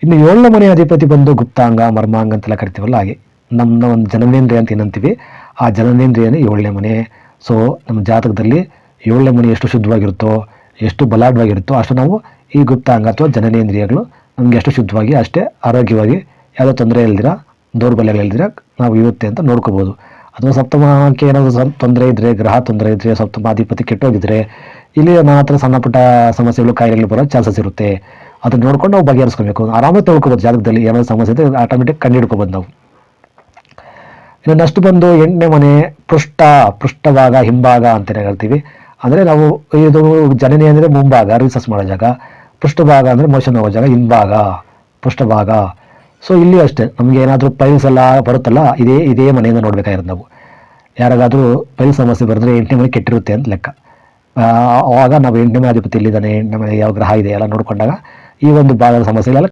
ಇನ್ನು 7ನೇ ಮನೆ ಅಧಿಪತಿ ಬಂದು ಗುಪ್ತಾಂಗ, ಮರ್ಮಾಂಗ ಅಂತೆಲ್ಲ ಕರಿತೀವಲ್ಲ, ಹಾಗೆ ನಮ್ಮ ಒಂದು ಜನನೇಂದ್ರಿಯ ಅಂತ ಏನಂತೀವಿ, ಆ ಜನನೇಂದ್ರಿಯನೇ 7ನೇ ಮನೆ. ಸೊ ನಮ್ಮ ಜಾತಕದಲ್ಲಿ 7ನೇ ಮನೆ ಎಷ್ಟು ಶುದ್ಧವಾಗಿರುತ್ತೋ, ಎಷ್ಟು ಬಲಾಢ್ಯವಾಗಿರುತ್ತೋ, ಅಷ್ಟು ನಾವು ಈ ಗುಪ್ತಾಂಗ ಅಥವಾ ಜನನೇಂದ್ರಿಯಗಳು ನಮಗೆ ಎಷ್ಟು ಶುದ್ಧವಾಗಿ, ಅಷ್ಟೇ ಆರೋಗ್ಯವಾಗಿ, ಯಾವುದೋ ತೊಂದರೆ ಇಲ್ದಿರ, ದೌರ್ಬಲ್ಯಗಳಿಲ್ದಿರ ನಾವು ಇರುತ್ತೆ ಅಂತ ನೋಡ್ಕೋಬೋದು. ಅಥವಾ ಸಪ್ತಮಕ್ಕೆ ಏನಾದರೂ ತೊಂದರೆ ಇದ್ದರೆ, ಗ್ರಹ ತೊಂದರೆ ಇದ್ದರೆ, ಸಪ್ತಮಾಧಿಪತಿ ಕೆಟ್ಟೋಗಿದ್ರೆ, ಇಲ್ಲಿ ಮಾತ್ರ ಸಣ್ಣ ಪುಟ್ಟ ಸಮಸ್ಯೆಗಳು, ಕಾಯಿಲೆಗಳು ಬರೋ ಚಾನ್ಸಸ್ ಇರುತ್ತೆ. ಅದನ್ನ ನೋಡ್ಕೊಂಡು ನಾವು ಬಗೆಹರಿಸ್ಕೊಬೇಕು. ಆರಾಮಾಗಿ ತಿಳ್ಕೊಬೋದು, ಜಾತಕದಲ್ಲಿ ಏನಾದರೂ ಸಮಸ್ಯೆ ಇದ್ದರೆ ಆಟೋಮೆಟಿಕ್ ಕಂಡು ಹಿಡ್ಕೊಬೋದು ನಾವು. ಇನ್ನು ನೆಕ್ಸ್ಟ್ ಬಂದು 8ನೇ ಮನೆ ಪೃಷ್ಠಭಾಗ, ಹಿಂಭಾಗ ಅಂತಲೇ ಹೇಳ್ತೀವಿ. ಅಂದರೆ ನಾವು ಇದು ಜನನಿ ಅಂದರೆ ಮುಂಭಾಗ, ರಿಸರ್ಚ್ ಮಾಡೋ ಜಾಗ. ಪೃಷ್ಠಭಾಗ ಅಂದರೆ ಮೋಷನ್ ಆಗೋ ಜಾಗ, ಹಿಂಭಾಗ, ಪೃಷ್ಠಭಾಗ. ಸೊ ಇಲ್ಲಿ ಅಷ್ಟೇ, ನಮಗೆ ಏನಾದರೂ ಪೈಲ್ಸ್ ಎಲ್ಲ ಬರುತ್ತಲ್ಲ, ಇದೇ ಮನೆಯಿಂದ ನೋಡ್ಬೇಕಾಗಿರೋದು ನಾವು. ಯಾರಿಗಾದರೂ ಪೈಲ್ ಸಮಸ್ಯೆ ಬರೆದ್ರೆ 8ನೇ ಮನೆ ಕೆಟ್ಟಿರುತ್ತೆ ಅಂತ ಲೆಕ್ಕ. ಆವಾಗ ನಾವು 8ನೇ ಮನೆ ಅಧಿಪತಿ ಇಲ್ಲಿದ್ದಾನೆ, 8ನೇ ಮನೆ ಯಾವ ಗ್ರಹ ಇದೆ ಎಲ್ಲ ನೋಡ್ಕೊಂಡಾಗ ಈ ಒಂದು ಭಾಗದ ಸಮಸ್ಯೆಗಳೆಲ್ಲ